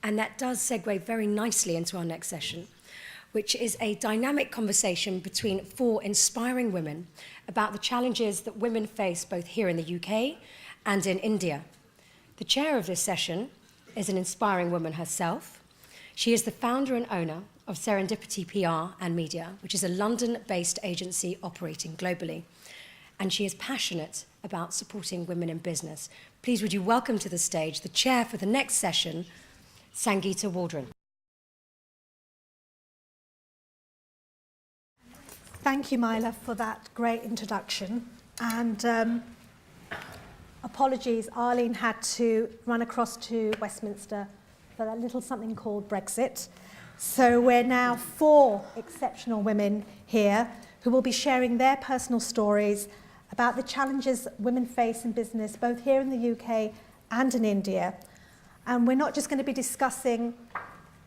And that does segue very nicely into our next session, which is a dynamic conversation between 4 inspiring women about the challenges that women face both here in the UK and in India. The chair of this session is an inspiring woman herself. She is the founder and owner of Serendipity PR and Media, which is a London-based agency operating globally. And she is passionate about supporting women in business. Please would you welcome to the stage the chair for the next session, Sangeeta Waldron. Thank you, Myla, for that great introduction. And apologies, Arlene had to run across to Westminster for that little something called Brexit. So we're now 4 exceptional women here who will be sharing their personal stories about the challenges women face in business, both here in the UK and in India. And we're not just going to be discussing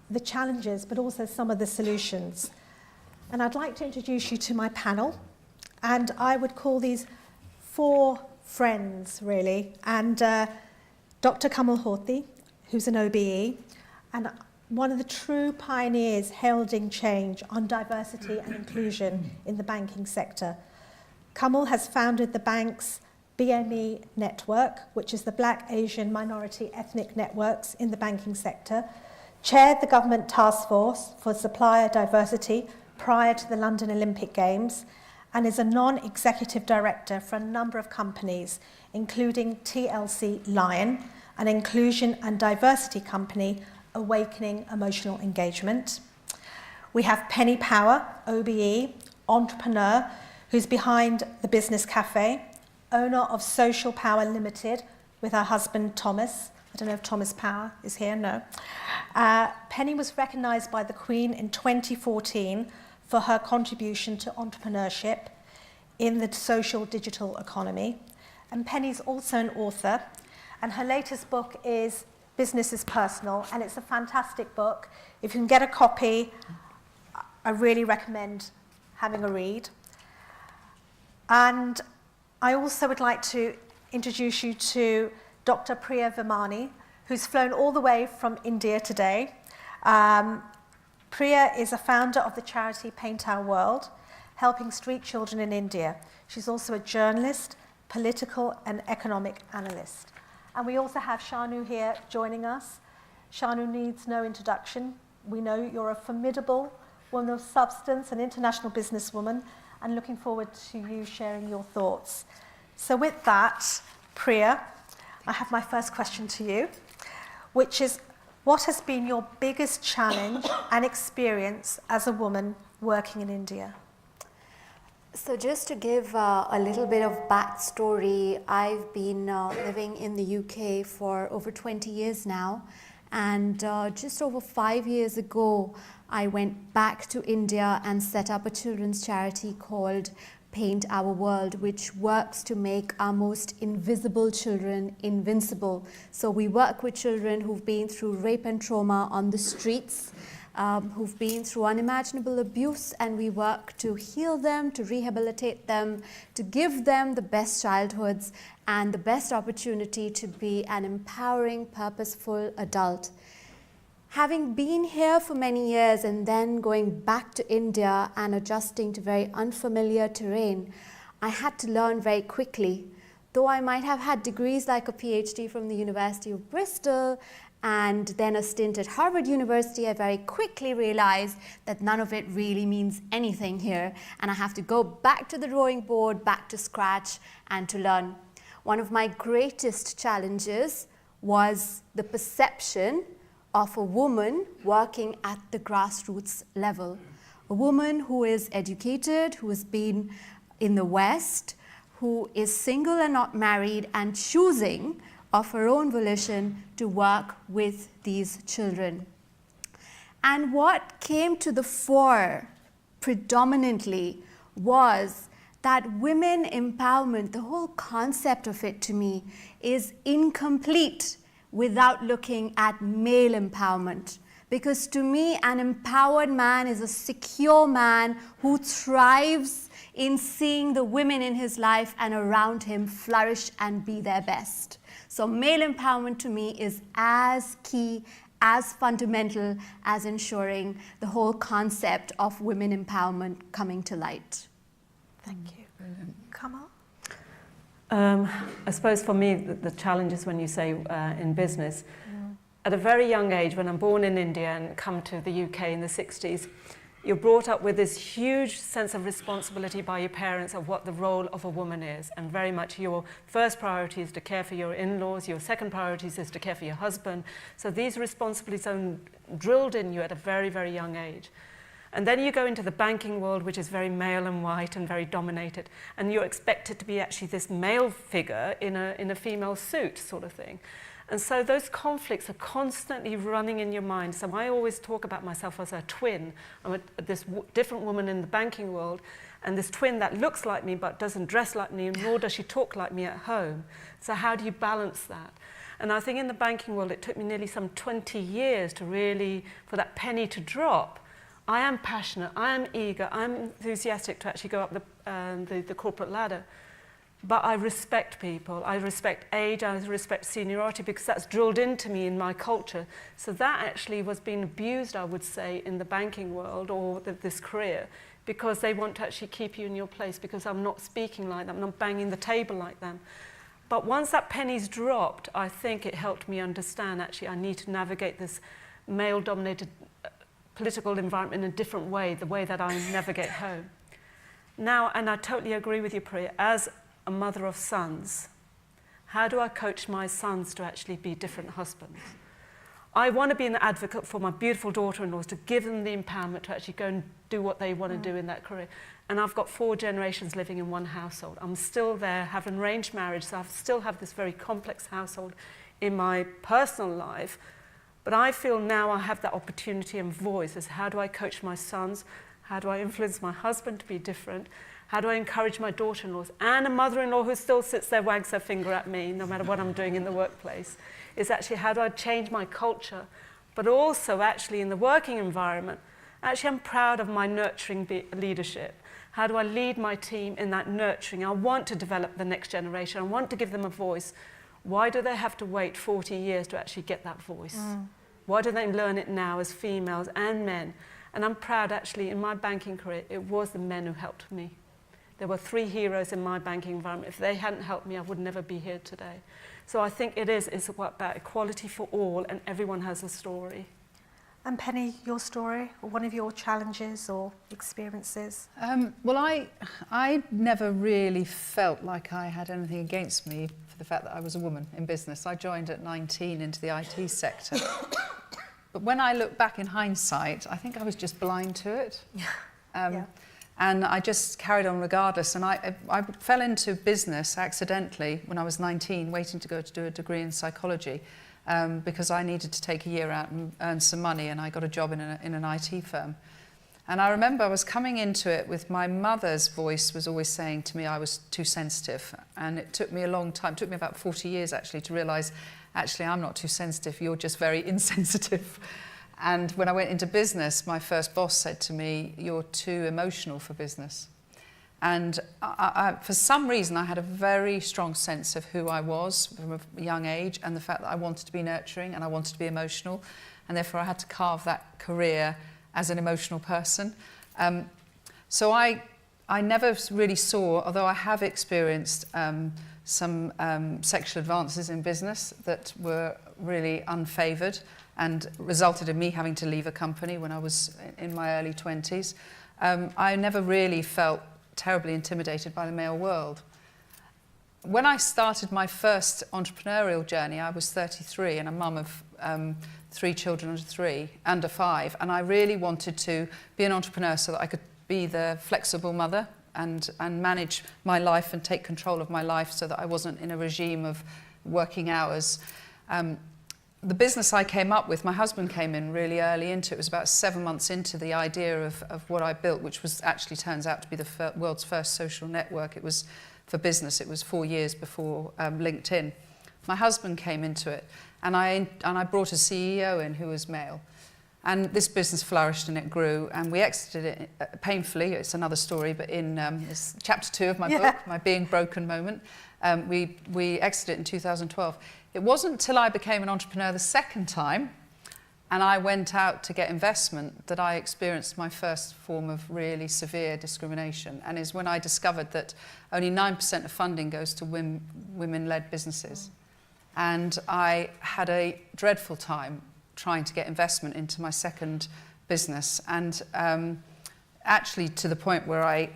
the challenges, but also some of the solutions. And I'd like to introduce you to my panel. And I would call these 4 friends, really. And Dr. Kamal Horthy, who's an OBE, and one of the true pioneers heralding change on diversity and inclusion in the banking sector. Kamal has founded the bank's BME network, which is the Black, Asian, Minority Ethnic Networks in the banking sector, chaired the government task force for supplier diversity prior to the London Olympic Games, and is a non-executive director for a number of companies, including TLC Lion, an inclusion and diversity company, Awakening Emotional Engagement. We have Penny Power, OBE, entrepreneur, who's behind the Business Cafe, owner of Social Power Limited with her husband Thomas. I don't know if Thomas Power is here, no. Penny was recognised by the Queen in 2014 for her contribution to entrepreneurship in the social digital economy. And Penny's also an author, and her latest book is Business is Personal, and it's a fantastic book. If you can get a copy, I really recommend having a read. And I also would like to introduce you to Dr. Priya Vimani, who's flown all the way from India today. Priya is a founder of the charity Paint Our World, helping street children in India. She's also a journalist, political and economic analyst. And we also have Shanu here joining us. Shanu needs no introduction. We know you're a formidable woman of substance, an international businesswoman, and looking forward to you sharing your thoughts. So with that, Priya, I have my first question to you, which is, what has been your biggest challenge and experience as a woman working in India? So just to give a little bit of backstory, I've been living in the UK for over 20 years now, and just over 5 years ago, I went back to India and set up a children's charity called Paint Our World, which works to make our most invisible children invincible. So we work with children who've been through rape and trauma on the streets, who've been through unimaginable abuse, and we work to heal them, to rehabilitate them, to give them the best childhoods and the best opportunity to be an empowering, purposeful adult. Having been here for many years and then going back to India and adjusting to very unfamiliar terrain, I had to learn very quickly. Though I might have had degrees like a PhD from the University of Bristol and then a stint at Harvard University, I very quickly realized that none of it really means anything here, and I have to go back to the drawing board, back to scratch, and to learn. One of my greatest challenges was the perception of a woman working at the grassroots level. A woman who is educated, who has been in the West, who is single and not married and choosing of her own volition to work with these children. And what came to the fore predominantly was that women empowerment, the whole concept of it to me, is incomplete without looking at male empowerment. Because to me, an empowered man is a secure man who thrives in seeing the women in his life and around him flourish and be their best. So male empowerment to me is as key as fundamental as ensuring the whole concept of women empowerment coming to light. Thank you. Kamal? I suppose for me, the challenge is when you say in business. At a very young age, when I'm born in India and come to the UK in the 60s, you're brought up with this huge sense of responsibility by your parents of what the role of a woman is. And very much your first priority is to care for your in-laws, your second priority is to care for your husband. So these responsibilities are drilled in you at a very, very young age. And then you go into the banking world, which is very male and white and very dominated, and you're expected to be actually this male figure in a female suit sort of thing. And so those conflicts are constantly running in your mind. So I always talk about myself as a twin. I'm this different woman in the banking world, and this twin that looks like me but doesn't dress like me, nor does she talk like me at home. So how do you balance that? And I think in the banking world, it took me nearly some 20 years to really, for that penny to drop. I am passionate, I am eager, I'm enthusiastic to actually go up the corporate ladder. But I respect people, I respect age, I respect seniority, because that's drilled into me in my culture. So that actually was being abused, I would say, in the banking world or this career, because they want to actually keep you in your place, because I'm not speaking like them, I'm not banging the table like them. But once that penny's dropped, I think it helped me understand, actually, I need to navigate this male-dominated political environment in a different way, the way that I navigate home. Now, and I totally agree with you, Priya, as a mother of sons, how do I coach my sons to actually be different husbands? I want to be an advocate for my beautiful daughter-in-laws, to give them the empowerment to actually go and do what they want to do in that career. And I've got 4 generations living in one household. I'm still there, have an arranged marriage, so I still have this very complex household in my personal life. But I feel now I have that opportunity and voice as how do I coach my sons, how do I influence my husband to be different, how do I encourage my daughter-in-laws, and a mother-in-law who still sits there, wags her finger at me, no matter what I'm doing in the workplace, is actually how do I change my culture, but also actually in the working environment, actually I'm proud of my nurturing leadership. How do I lead my team in that nurturing? I want to develop the next generation, I want to give them a voice. Why do they have to wait 40 years to actually get that voice? Why do they learn it now as females and men? And I'm proud, actually, in my banking career, it was the men who helped me. There were 3 heroes in my banking environment. If they hadn't helped me, I would never be here today. So I think it's about equality for all, and everyone has a story. And Penny, your story, or one of your challenges or experiences? Well, I never really felt like I had anything against me for the fact that I was a woman in business. I joined at 19 into the IT sector. But when I look back in hindsight, I think I was just blind to it. And I just carried on regardless. And I fell into business accidentally when I was 19, waiting to go to do a degree in psychology, because I needed to take a year out and earn some money, and I got a job in an IT firm. And I remember I was coming into it with my mother's voice was always saying to me I was too sensitive. And it took me a long time, it took me about 40 years actually to realise, actually I'm not too sensitive, you're just very insensitive. And when I went into business, my first boss said to me, you're too emotional for business. And for some reason, I had a very strong sense of who I was from a young age, and the fact that I wanted to be nurturing and I wanted to be emotional. And therefore, I had to carve that career as an emotional person. So I never really saw, although I have experienced some sexual advances in business that were really unfavoured and resulted in me having to leave a company when I was in my early 20s. I never really felt terribly intimidated by the male world. When I started my first entrepreneurial journey, I was 33 and a mum of 3 children under 5, and I really wanted to be an entrepreneur so that I could be the flexible mother and manage my life and take control of my life so that I wasn't in a regime of working hours. The business I came up with, my husband came in really early into it. It was about 7 months into the idea of what I built, which was actually turns out to be the world's first social network. It was for business. It was 4 years before LinkedIn. My husband came into it, and I brought a CEO in who was male. And this business flourished and it grew, and we exited it painfully. It's another story, but in it's chapter 2 of my book, my being broken moment. We exited it in 2012. It wasn't until I became an entrepreneur the second time and I went out to get investment that I experienced my first form of really severe discrimination, and is when I discovered that only 9% of funding goes to women-led businesses. And I had a dreadful time trying to get investment into my second business, and actually to the point where I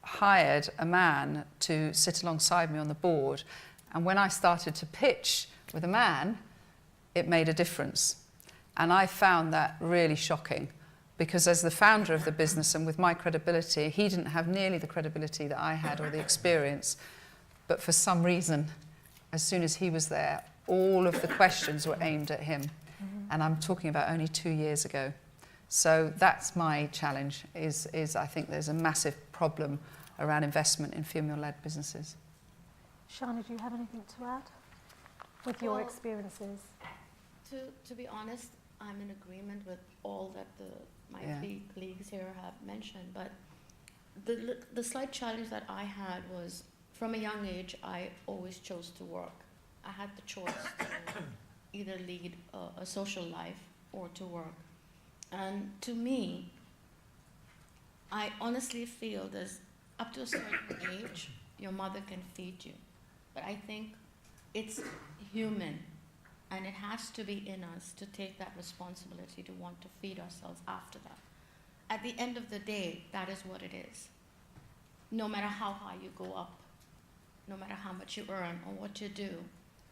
hired a man to sit alongside me on the board. And when I started to pitch with a man, it made a difference. And I found that really shocking, because as the founder of the business and with my credibility, he didn't have nearly the credibility that I had or the experience. But for some reason, as soon as he was there, all of the questions were aimed at him. And I'm talking about only 2 years ago. So that's my challenge, is I think there's a massive problem around investment in female-led businesses. Shana, do you have anything to add with your experiences? To be honest, I'm in agreement with all that my three colleagues here have mentioned, but the slight challenge that I had was, from a young age, I always chose to work. I had the choice to either lead a social life or to work. And to me, I honestly feel there's up to a certain age, your mother can feed you. But I think it's human, and it has to be in us to take that responsibility to want to feed ourselves after that. At the end of the day, that is what it is. No matter how high you go up, no matter how much you earn or what you do,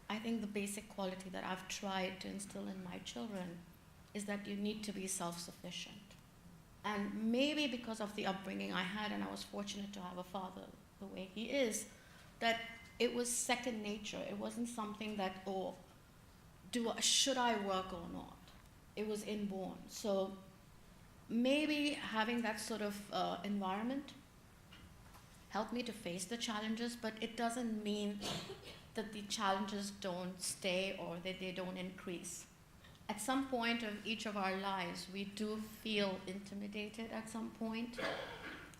I think the basic quality that I've tried to instill in my children is that you need to be self-sufficient. And maybe because of the upbringing I had, and I was fortunate to have a father the way he is, that it was second nature. It wasn't something that, should I work or not? It was inborn. So maybe having that sort of environment helped me to face the challenges, but it doesn't mean that the challenges don't stay or that they don't increase. At some point of each of our lives, we do feel intimidated at some point.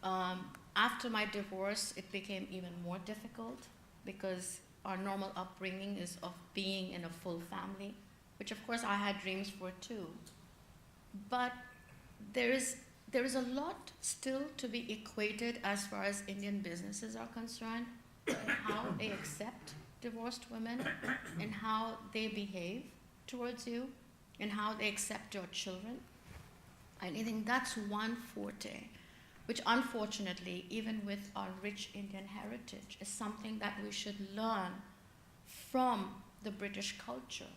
After my divorce, it became even more difficult because our normal upbringing is of being in a full family, which of course I had dreams for too. But there is a lot still to be equated as far as Indian businesses are concerned, in how they accept divorced women, and how they behave towards you, and how they accept your children. And I think that's one forte, which unfortunately, even with our rich Indian heritage, is something that we should learn from the British culture,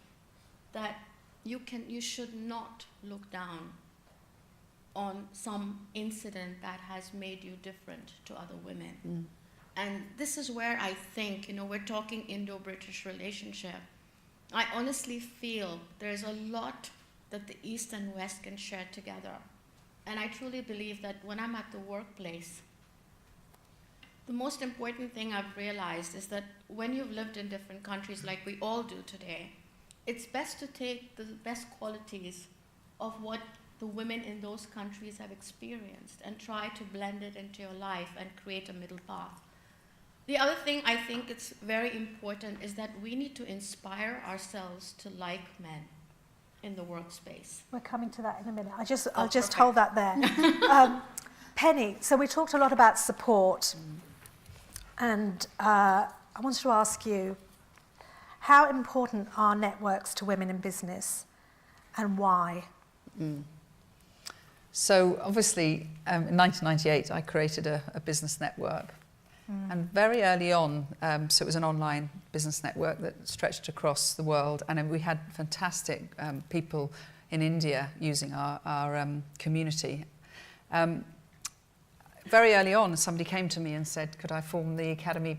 that you should not look down on some incident that has made you different to other women. And this is where I think, we're talking Indo-British relationship. I honestly feel there's a lot that the East and West can share together. And I truly believe that when I'm at the workplace, the most important thing I've realized is that when you've lived in different countries like we all do today, it's best to take the best qualities of what the women in those countries have experienced and try to blend it into your life and create a middle path. The other thing I think it's very important is that we need to inspire ourselves to like men in the workspace. We're coming to that in a minute. I'll just hold that there. Penny, so we talked a lot about support, and I wanted to ask you, how important are networks to women in business, and why? So obviously, in 1998, I created a business network. And very early on, so it was an online business network that stretched across the world, and we had fantastic people in India using our community. Very early on, somebody came to me and said, could I form the Academy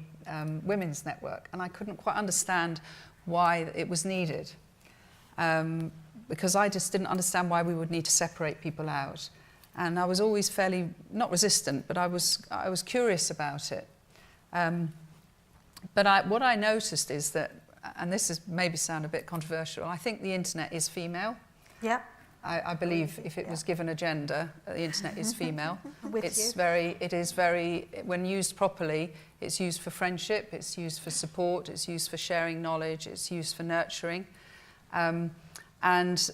Women's Network? And I couldn't quite understand why it was needed, because I just didn't understand why we would need to separate people out. And I was always fairly, not resistant, but I was curious about it. But what I noticed is that, and this is maybe sound a bit controversial, I think the internet is female. Yeah. I believe if it was given a gender, the internet is female. With It is very, when used properly, it's used for friendship, it's used for support, it's used for sharing knowledge, it's used for nurturing. And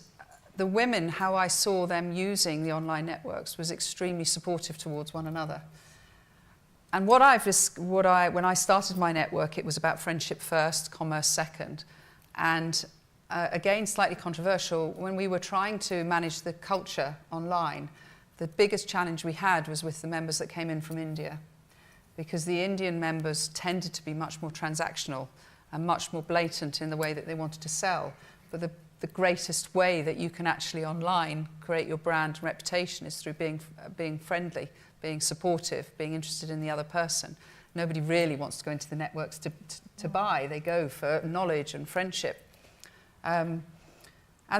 the women, how I saw them using the online networks was extremely supportive towards one another. And when I started my network, it was about friendship first, commerce second. And again, slightly controversial, when we were trying to manage the culture online, the biggest challenge we had was with the members that came in from India, because the Indian members tended to be much more transactional and much more blatant in the way that they wanted to sell. But the greatest way that you can actually online create your brand and reputation is through being friendly, being supportive, being interested in the other person. Nobody really wants to go into the networks to buy. They go for knowledge and friendship. And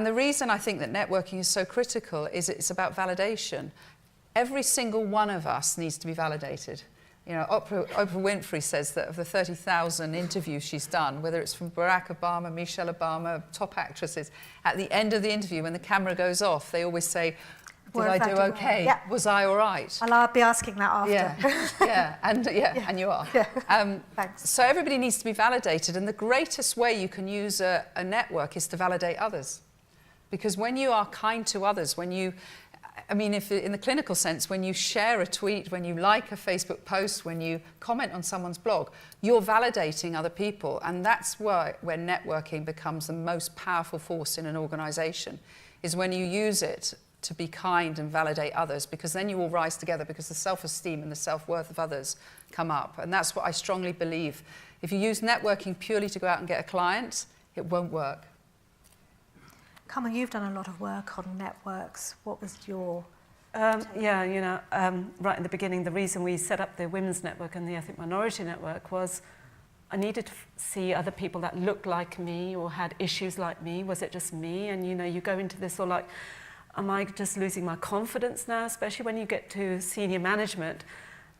the reason I think that networking is so critical is it's about validation. Every single one of us needs to be validated. You know, Oprah Winfrey says that of the 30,000 interviews she's done, whether it's from Barack Obama, Michelle Obama, top actresses, at the end of the interview, when the camera goes off, they always say, did I do okay? Yeah. Was I all right? Well, I'll be asking that after. Yeah, and you are. Yeah. Thanks. So everybody needs to be validated, and the greatest way you can use a network is to validate others. Because when you are kind to others, if in the clinical sense, when you share a tweet, when you like a Facebook post, when you comment on someone's blog, you're validating other people. And that's where networking becomes the most powerful force in an organization, is when you use it to be kind and validate others, because then you all rise together, because the self-esteem and the self-worth of others come up. And that's what I strongly believe. If you use networking purely to go out and get a client, it won't work. Kamal, you've done a lot of work on networks. What was your... Right in the beginning, the reason we set up the Women's Network and the Ethnic Minority Network was I needed to see other people that looked like me or had issues like me. Was it just me? And, you go into this all like, am I just losing my confidence now? Especially when you get to senior management,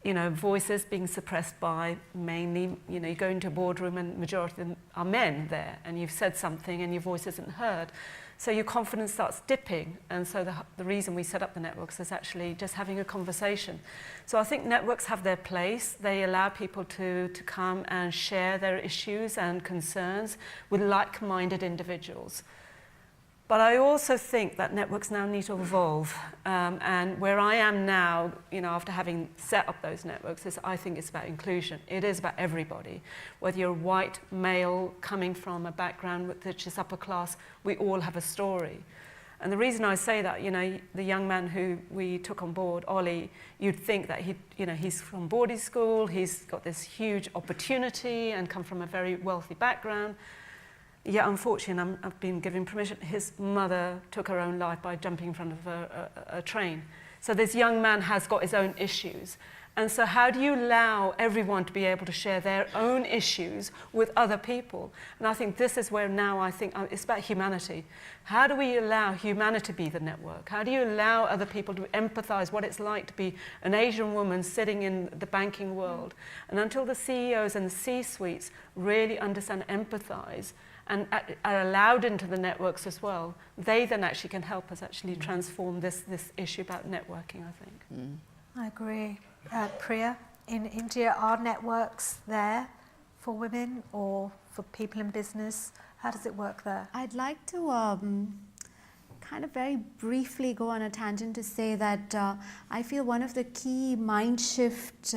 voices being suppressed by mainly, you go into a boardroom and majority of them are men there, and you've said something and your voice isn't heard. So your confidence starts dipping. And so the reason we set up the networks is actually just having a conversation. So I think networks have their place. They allow people to come and share their issues and concerns with like-minded individuals. But I also think that networks now need to evolve. And where I am now, after having set up those networks, is I think it's about inclusion. It is about everybody. Whether you're a white male coming from a background which is upper class, we all have a story. And the reason I say that, the young man who we took on board, Ollie, you'd think that he's from boarding school, he's got this huge opportunity and come from a very wealthy background. Yeah, unfortunately, I've been given permission. His mother took her own life by jumping in front of a train. So this young man has got his own issues. And so how do you allow everyone to be able to share their own issues with other people? And I think this is where now I think it's about humanity. How do we allow humanity to be the network? How do you allow other people to empathize what it's like to be an Asian woman sitting in the banking world? And until the CEOs and the C-suites really understand and empathize, and are allowed into the networks as well, they then actually can help us actually transform this issue about networking, I think. I agree. Priya, in India, are networks there for women or for people in business? How does it work there? I'd like to kind of very briefly go on a tangent to say that I feel one of the key mind shift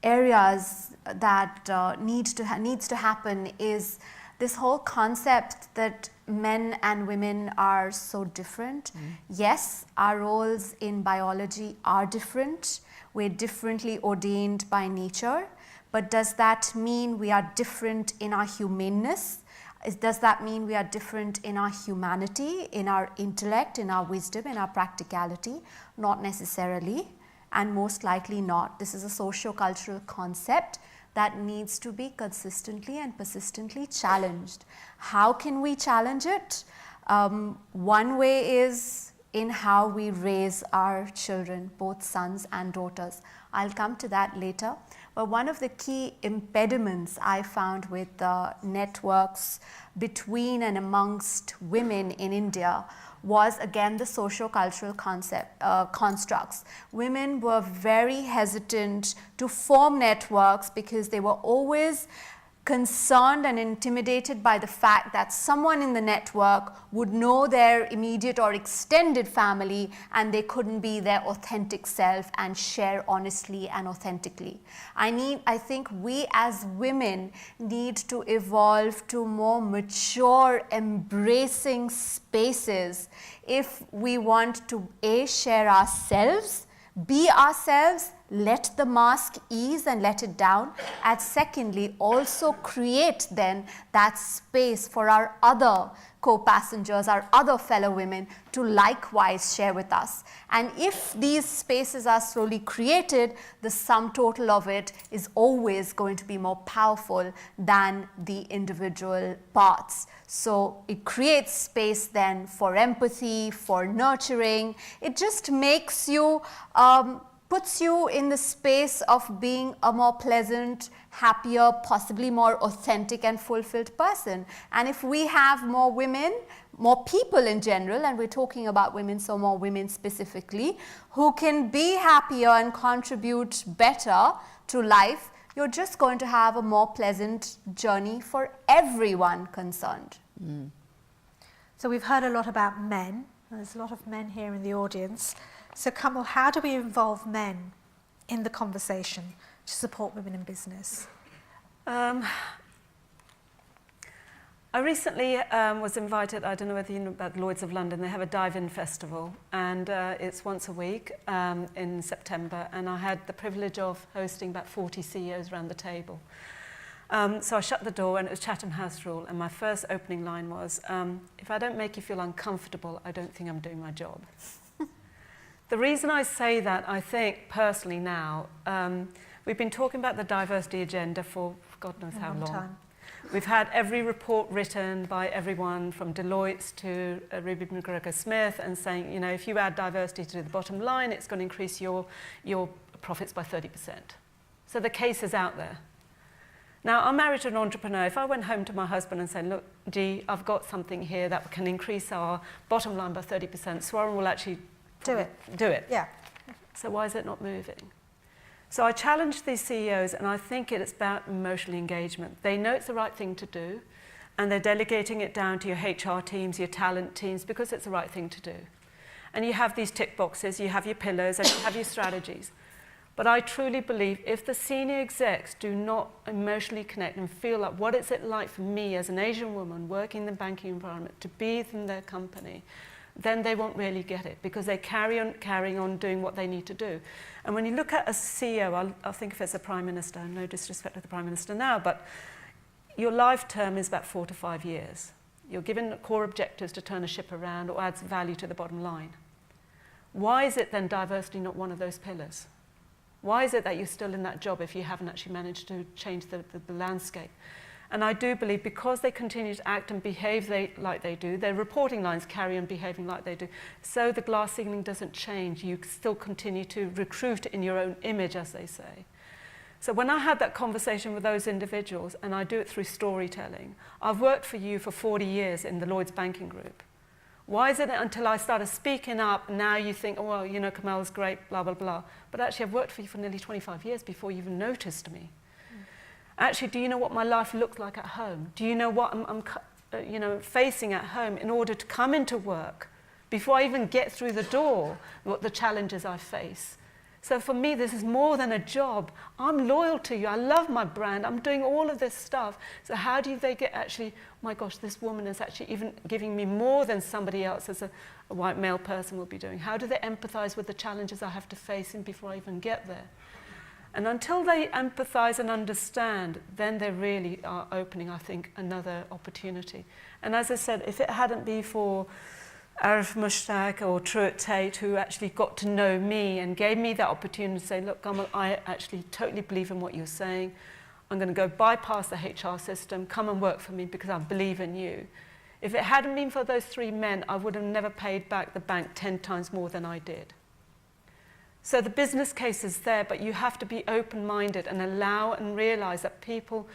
areas that needs to happen is this whole concept that men and women are so different. Yes, our roles in biology are different. We're differently ordained by nature. But does that mean we are different in our humaneness? Does that mean we are different in our humanity, in our intellect, in our wisdom, in our practicality? Not necessarily. And most likely not. This is a socio-cultural concept that needs to be consistently and persistently challenged. How can we challenge it? One way is in how we raise our children, both sons and daughters. I'll come to that later. But one of the key impediments I found with networks between and amongst women in India was again the socio-cultural constructs. Women were very hesitant to form networks because they were always concerned and intimidated by the fact that someone in the network would know their immediate or extended family and they couldn't be their authentic self and share honestly and authentically. I think we as women need to evolve to more mature, embracing spaces if we want to A, share ourselves, be ourselves, let the mask ease and let it down, and secondly also create then that space for our other co-passengers, our other fellow women to likewise share with us. And if these spaces are slowly created, the sum total of it is always going to be more powerful than the individual parts. So it creates space then for empathy, for nurturing. It just makes you puts you in the space of being a more pleasant, happier, possibly more authentic and fulfilled person. And if we have more women, more people in general, and we're talking about women, so more women specifically, who can be happier and contribute better to life, you're just going to have a more pleasant journey for everyone concerned. So we've heard a lot about men. There's a lot of men here in the audience. So Kamal, how do we involve men in the conversation to support women in business? I recently was invited, I don't know whether you know about Lloyd's of London, they have a dive-in festival, and it's once a week in September, and I had the privilege of hosting about 40 CEOs around the table. So I shut the door, and it was Chatham House rule, and my first opening line was, if I don't make you feel uncomfortable, I don't think I'm doing my job. The reason I say that, I think personally now, we've been talking about the diversity agenda for God knows how long. Time. We've had every report written by everyone from Deloitte to Ruby McGregor-Smith and saying, you know, if you add diversity to the bottom line, it's going to increase your profits by 30%. So the case is out there. Now, I'm married to an entrepreneur. If I went home to my husband and said, look, G, I've got something here that can increase our bottom line by 30%, Swaran will actually do it. Yeah. So why is it not moving? So I challenge these CEOs, and I think it's about emotional engagement. They know it's the right thing to do, and they're delegating it down to your HR teams, your talent teams, because it's the right thing to do. And you have these tick boxes, you have your pillars, and you have your strategies. But I truly believe if the senior execs do not emotionally connect and feel like what is it like for me as an Asian woman working in the banking environment to be in their company, then they won't really get it, because they carrying on doing what they need to do. And when you look at a CEO, I'll think if it's a Prime Minister, no disrespect to the Prime Minister now, but your life term is about 4 to 5 years. You're given core objectives to turn a ship around or adds value to the bottom line. Why is it then diversity not one of those pillars? Why is it that you're still in that job if you haven't actually managed to change the landscape? And I do believe because they continue to act and behave like they do, their reporting lines carry on behaving like they do. So the glass ceiling doesn't change. You still continue to recruit in your own image, as they say. So when I had that conversation with those individuals, and I do it through storytelling, I've worked for you for 40 years in the Lloyd's Banking Group. Why is it that until I started speaking up, now you think, oh, well, you know, Kamal's great, blah, blah, blah. But actually, I've worked for you for nearly 25 years before you even noticed me. Actually, do you know what my life looks like at home? Do you know what I'm facing at home in order to come into work before I even get through the door, what the challenges I face? So for me, this is more than a job. I'm loyal to you. I love my brand. I'm doing all of this stuff. So how do they get actually, oh my gosh, this woman is actually even giving me more than somebody else as a white male person will be doing? How do they empathize with the challenges I have to face before I even get there? And until they empathize and understand, then they really are opening, I think, another opportunity. And as I said, if it hadn't been for Arif Mushtaq or Truett Tate, who actually got to know me and gave me that opportunity to say, look, Kamal, I actually totally believe in what you're saying. I'm going to go bypass the HR system, come and work for me because I believe in you. If it hadn't been for those 3 men, I would have never paid back the bank 10 times more than I did. So the business case is there, but you have to be open-minded and allow and realize that people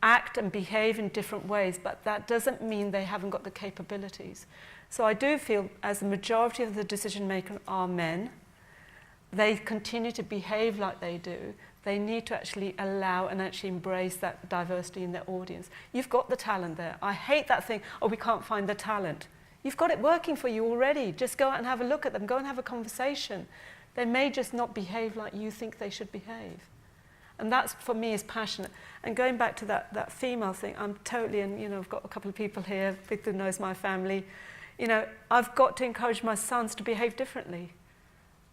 act and behave in different ways, but that doesn't mean they haven't got the capabilities. So I do feel, as the majority of the decision makers are men, they continue to behave like they do, they need to actually allow and actually embrace that diversity in their audience. You've got the talent there. I hate that thing, oh, we can't find the talent. You've got it working for you already. Just go out and have a look at them. Go and have a conversation. They may just not behave like you think they should behave. And that's, for me, is passionate. And going back to that female thing, I'm totally, and I've got a couple of people here, Victor knows my family. I've got to encourage my sons to behave differently.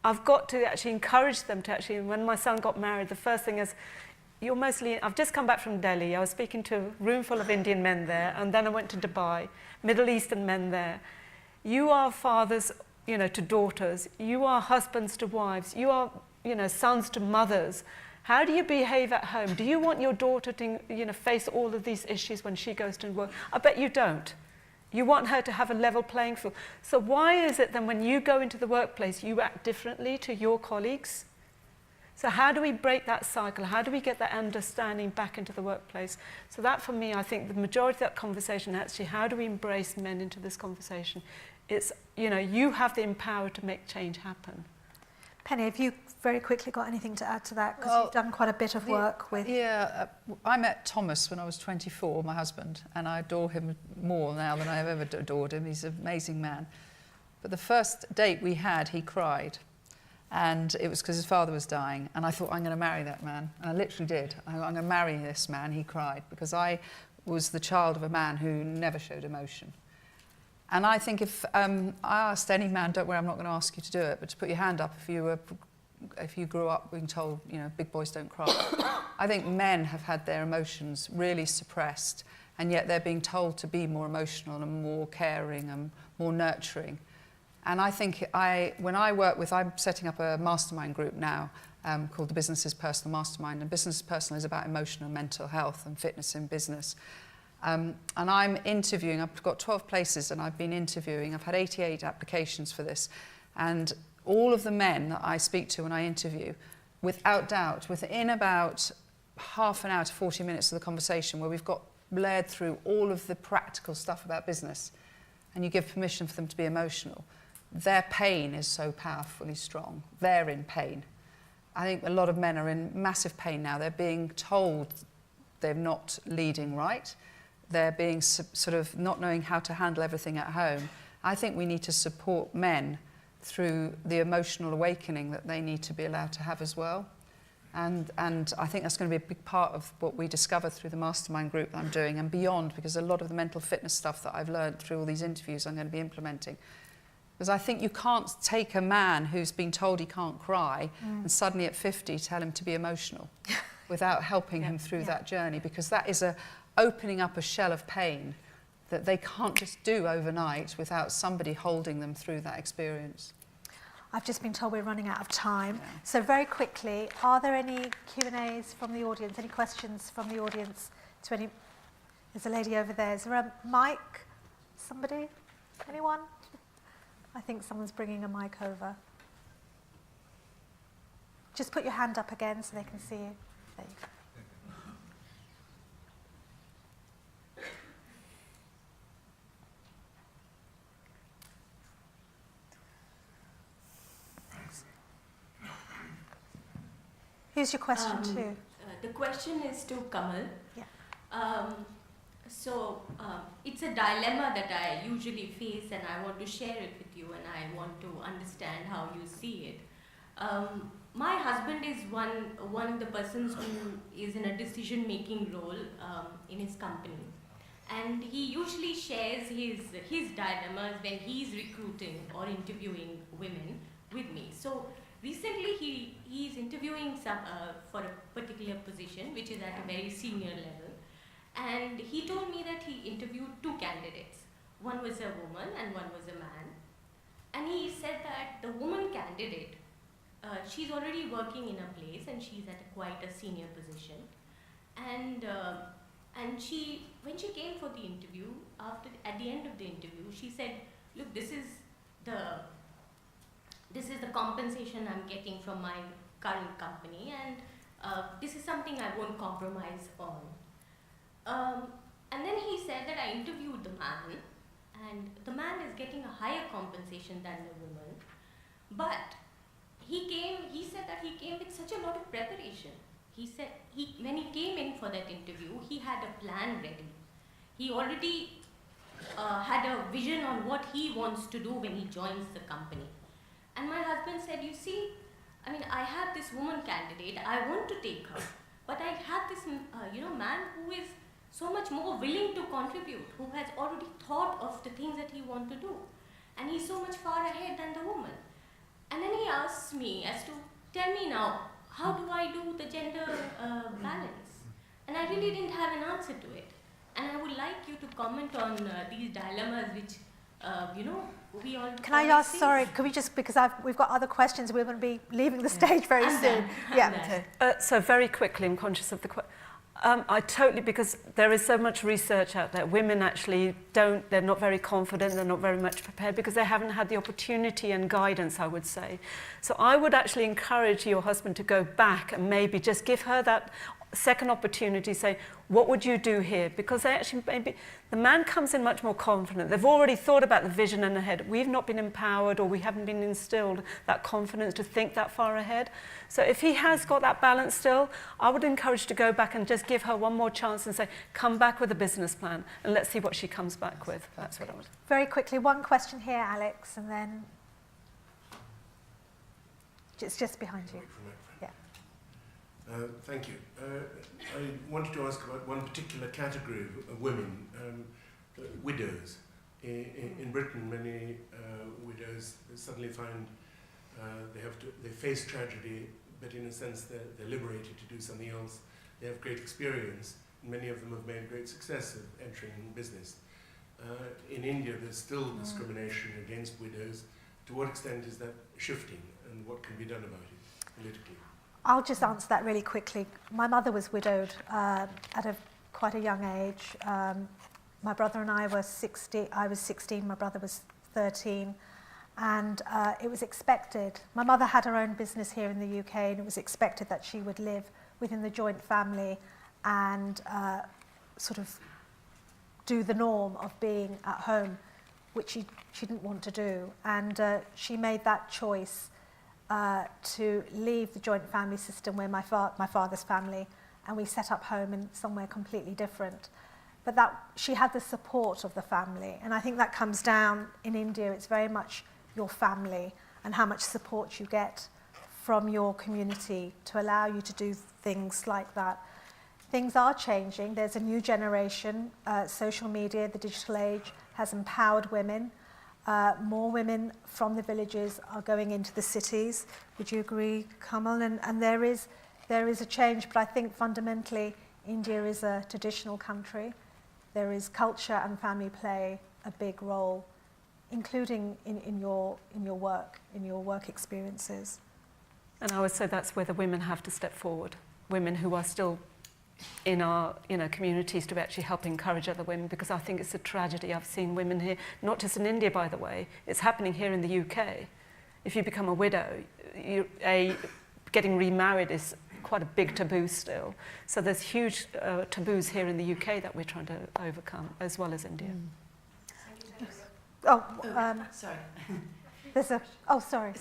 I've got to actually encourage them to actually, when my son got married, the first thing is, I've just come back from Delhi. I was speaking to a room full of Indian men there, and then I went to Dubai, Middle Eastern men there. You are fathers, to daughters. You are husbands to wives. You are, sons to mothers. How do you behave at home? Do you want your daughter to, face all of these issues when she goes to work? I bet you don't. You want her to have a level playing field. So why is it then when you go into the workplace, you act differently to your colleagues? So how do we break that cycle? How do we get that understanding back into the workplace? So that, for me, I think the majority of that conversation, actually, how do we embrace men into this conversation? It's, you have the power to make change happen. Penny, have you very quickly got anything to add to that? Because you've done quite a bit of work with... Yeah, I met Thomas when I was 24, my husband, and I adore him more now than I have ever adored him. He's an amazing man. But the first date we had, he cried. And it was because his father was dying. And I thought, I'm going to marry that man. And I literally did. I'm going to marry this man. He cried. Because I was the child of a man who never showed emotion. And I think if I asked any man, don't worry, I'm not going to ask you to do it, but to put your hand up if you grew up being told, big boys don't cry. I think men have had their emotions really suppressed, and yet they're being told to be more emotional and more caring and more nurturing. And I think when I work with, I'm setting up a mastermind group now called the Business is Personal Mastermind, and Business is Personal is about emotional and mental health and fitness in business. And I'm interviewing, I've got 12 places and I've been interviewing, I've had 88 applications for this, and all of the men that I speak to when I interview, without doubt, within about half an hour to 40 minutes of the conversation where we've got blared through all of the practical stuff about business, and you give permission for them to be emotional, their pain is so powerfully strong. They're in pain. I think a lot of men are in massive pain now. They're being told they're not leading right. They're being sort of not knowing how to handle everything at home. I think we need to support men through the emotional awakening that they need to be allowed to have as well. And I think that's going to be a big part of what we discover through the mastermind group that I'm doing and beyond, because a lot of the mental fitness stuff that I've learned through all these interviews I'm going to be implementing. Because I think you can't take a man who's been told he can't cry and suddenly at 50 tell him to be emotional without helping him through that journey, because that is opening up a shell of pain that they can't just do overnight without somebody holding them through that experience. I've just been told we're running out of time. Yeah. So very quickly, are there any Q&As from the audience, any questions from the audience to any... There's a lady over there. Is there a mic? Somebody? Anyone? I think someone's bringing a mic over. Just put your hand up again so they can see you. There you go. Who's your question to? The question is to Kamal. Yeah. It's a dilemma that I usually face, and I want to share it with you, and I want to understand how you see it. My husband is one of the persons who is in a decision-making role in his company, and he usually shares his dilemmas when he's recruiting or interviewing women with me. So recently he's interviewing for a particular position which is at a very senior level, and he told me that he interviewed 2 candidates. One was a woman and one was a man, and he said that the woman candidate, she's already working in a place and she's at quite a senior position, and she, when she came for the interview, at the end of the interview, she said, look, this is the compensation I'm getting from my current company, and this is something I won't compromise on. And then he said that I interviewed the man, and the man is getting a higher compensation than the woman, but he said that he came with such a lot of preparation. He said when he came in for that interview, he had a plan ready. He already had a vision on what he wants to do when he joins the company. And my husband said, you see, I mean, I have this woman candidate, I want to take her, but I have this man who is so much more willing to contribute, who has already thought of the things that he wants to do. And he's so much far ahead than the woman. And then he asks me as to, tell me now, how do I do the gender balance? And I really didn't have an answer to it. And I would like you to comment on these dilemmas which, we all... Can I ask, sorry, can we just, because we've got other questions, we're going to be leaving the stage very soon. So very quickly, I'm conscious of the question. I totally, because there is so much research out there, women actually they're not very confident, they're not very much prepared because they haven't had the opportunity and guidance, I would say. So I would actually encourage your husband to go back and maybe just give her that second opportunity, say, what would you do here? Because they actually, maybe the man comes in much more confident. They've already thought about the vision in ahead. We've not been empowered, or we haven't been instilled that confidence to think that far ahead. So if he has got that balance still, I would encourage to go back and just give her one more chance and say, come back with a business plan and let's see what she comes back with. That's what I would. Very quickly, one question here, Alex, and then it's just behind you. Thank you. I wanted to ask about one particular category of women, widows. In Britain, many widows suddenly find they face tragedy, but in a sense they're liberated to do something else. They have great experience. Many of them have made great success of entering business. In India, there's still discrimination against widows. To what extent is that shifting, and what can be done about it politically? I'll just answer that really quickly. My mother was widowed at quite a young age. My brother and I were 60. I was 16, my brother was 13. And it was expected. My mother had her own business here in the UK, and it was expected that she would live within the joint family and sort of do the norm of being at home, which she didn't want to do. And she made that choice to leave the joint family system where my father's family, and we set up home in somewhere completely different. But she had the support of the family, and I think that comes down in India. It's very much your family and how much support you get from your community to allow you to do things like that. Things are changing. There's a new generation. Social media, the digital age, has empowered women. More women from the villages are going into the cities. Would you agree, Kamal? And there is a change, but I think fundamentally India is a traditional country. There is culture and family play a big role, including in your work experiences. And I would say that's where the women have to step forward. Women who are still in our communities to actually help encourage other women, because I think it's a tragedy. I've seen women here, not just in India, by the way, it's happening here in the UK. If you become a widow, getting remarried is quite a big taboo still. So there's huge taboos here in the UK that we're trying to overcome, as well as India. Sorry. Sorry.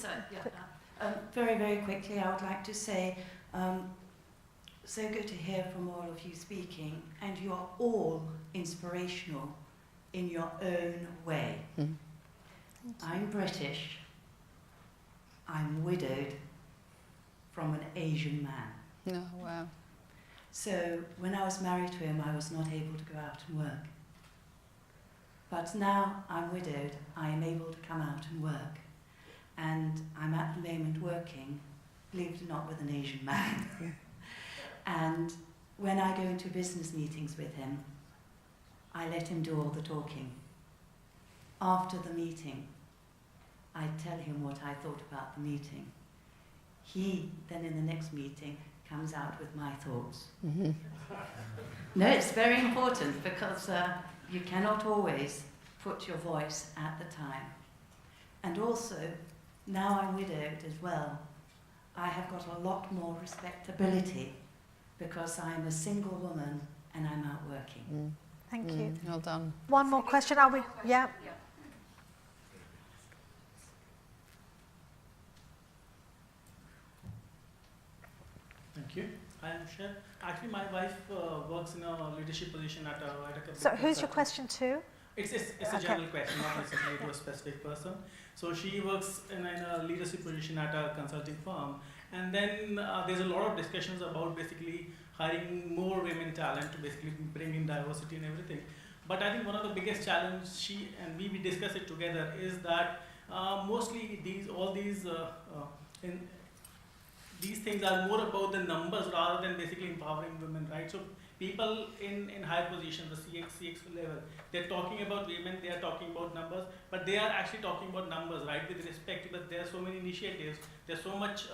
Very, very quickly, I would like to say, so good to hear from all of you speaking, and you are all inspirational in your own way. Mm. I'm British. I'm widowed from an Asian man. Oh, wow. So when I was married to him, I was not able to go out and work. But now I'm widowed, I am able to come out and work. And I'm at the moment working, believe it or not, with an Asian man. Yeah. And when I go into business meetings with him, I let him do all the talking. After the meeting, I tell him what I thought about the meeting. He then in the next meeting comes out with my thoughts. Mm-hmm. No, it's very important, because you cannot always put your voice at the time. And also, now I'm widowed as well, I have got a lot more respectability, because I'm a single woman and I'm out working. Mm. Thank you. Well done. One more question, are we? Yeah. Thank you. I am Sher. Actually, my wife works in a leadership position at a company. So who's your question to? It's a general question, not necessarily to a specific person. So she works in a leadership position at a consulting firm. And then there's a lot of discussions about basically hiring more women talent to basically bring in diversity and everything. But I think one of the biggest challenges she and we discuss it together is that mostly these things are more about the numbers rather than basically empowering women, right? So people in higher positions, the CX level, they're talking about women, they are talking about numbers, but they are actually talking about numbers, right? With respect to that, there are so many initiatives, there's so much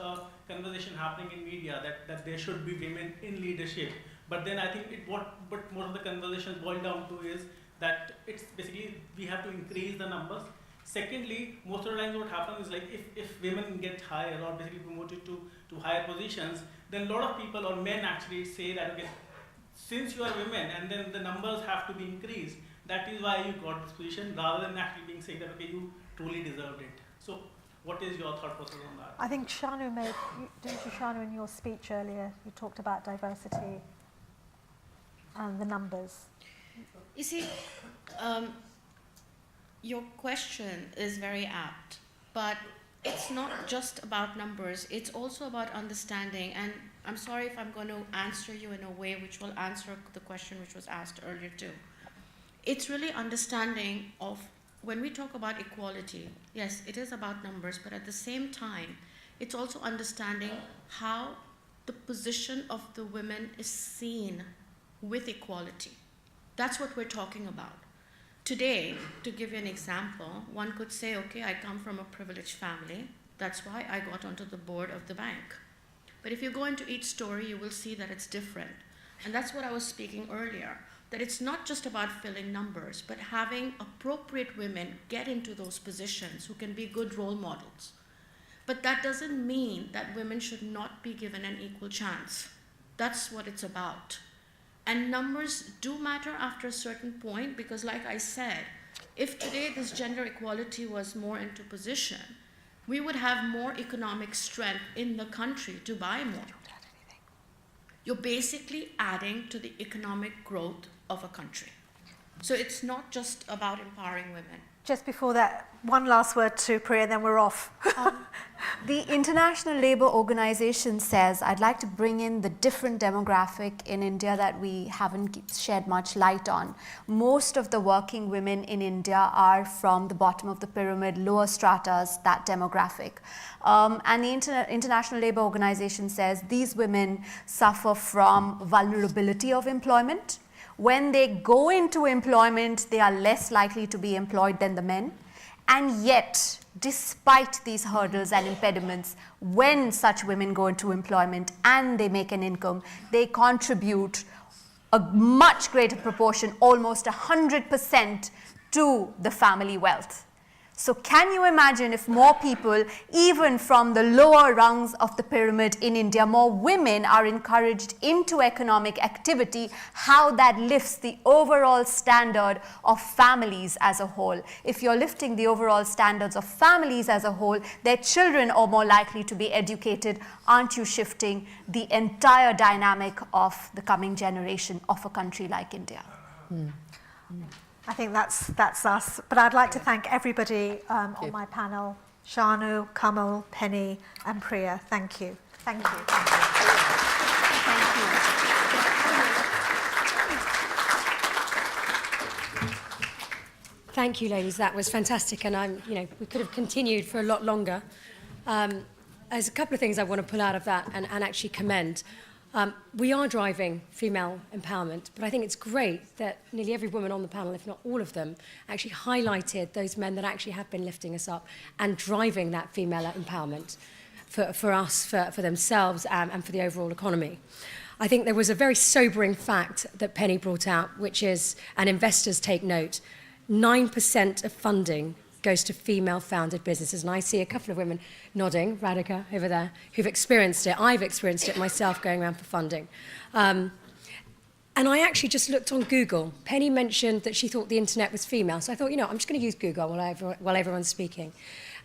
conversation happening in media that there should be women in leadership. But then I think what most of the conversations boil down to is that it's basically we have to increase the numbers. Secondly, most of the times what happens is like if women get hired or basically promoted to higher positions, then a lot of people or men actually say that, okay, since you are women and then the numbers have to be increased, that is why you got this position, rather than actually being saying that, okay, you truly deserved it. So what is your thought process on that? I think Shanu didn't you, Shanu, in your speech earlier, you talked about diversity and the numbers. You see, your question is very apt, but it's not just about numbers, it's also about understanding. And I'm sorry if I'm going to answer you in a way which will answer the question which was asked earlier too. It's really understanding of, when we talk about equality, yes, it is about numbers, but at the same time, it's also understanding how the position of the women is seen with equality. That's what we're talking about. Today, to give you an example, one could say, okay, I come from a privileged family. That's why I got onto the board of the bank. But if you go into each story, you will see that it's different. And that's what I was speaking earlier, that it's not just about filling numbers, but having appropriate women get into those positions who can be good role models. But that doesn't mean that women should not be given an equal chance. That's what it's about. And numbers do matter after a certain point, because like I said, if today this gender equality was more into position, we would have more economic strength in the country to buy more. You're basically adding to the economic growth of a country. So it's not just about empowering women. Just before that, one last word to Priya, then we're off. The International Labour Organization says, I'd like to bring in the different demographic in India that we haven't shed much light on. Most of the working women in India are from the bottom of the pyramid, lower stratas, that demographic. And the International Labour Organization says these women suffer from vulnerability of employment. When they go into employment, they are less likely to be employed than the men. And yet, despite these hurdles and impediments, when such women go into employment and they make an income, they contribute a much greater proportion, almost 100%, to the family wealth. So can you imagine if more people, even from the lower rungs of the pyramid in India, more women are encouraged into economic activity, how that lifts the overall standard of families as a whole. If you're lifting the overall standards of families as a whole, their children are more likely to be educated. Aren't you shifting the entire dynamic of the coming generation of a country like India? I think that's us. But I'd like to thank everybody on my panel, Shanu, Kamal, Penny, and Priya. Thank you. Thank you. Thank you, ladies. That was fantastic, and we could have continued for a lot longer. There's a couple of things I want to pull out of that and actually commend. We are driving female empowerment, but I think it's great that nearly every woman on the panel, if not all of them, actually highlighted those men that actually have been lifting us up and driving that female empowerment for us, for themselves, and for the overall economy. I think there was a very sobering fact that Penny brought out, which is, and investors take note, 9% of funding goes to female-founded businesses. And I see a couple of women nodding, Radhika over there, who've experienced it. I've experienced it myself going around for funding. And I actually just looked on Google. Penny mentioned that she thought the internet was female. So I thought, I'm just going to use Google while everyone's speaking.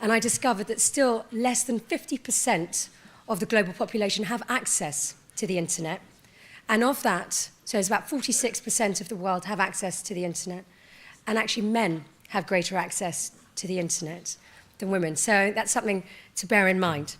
And I discovered that still less than 50% of the global population have access to the internet. And of that, so it's about 46% of the world have access to the internet. And actually men have greater access to the internet than women. So that's something to bear in mind.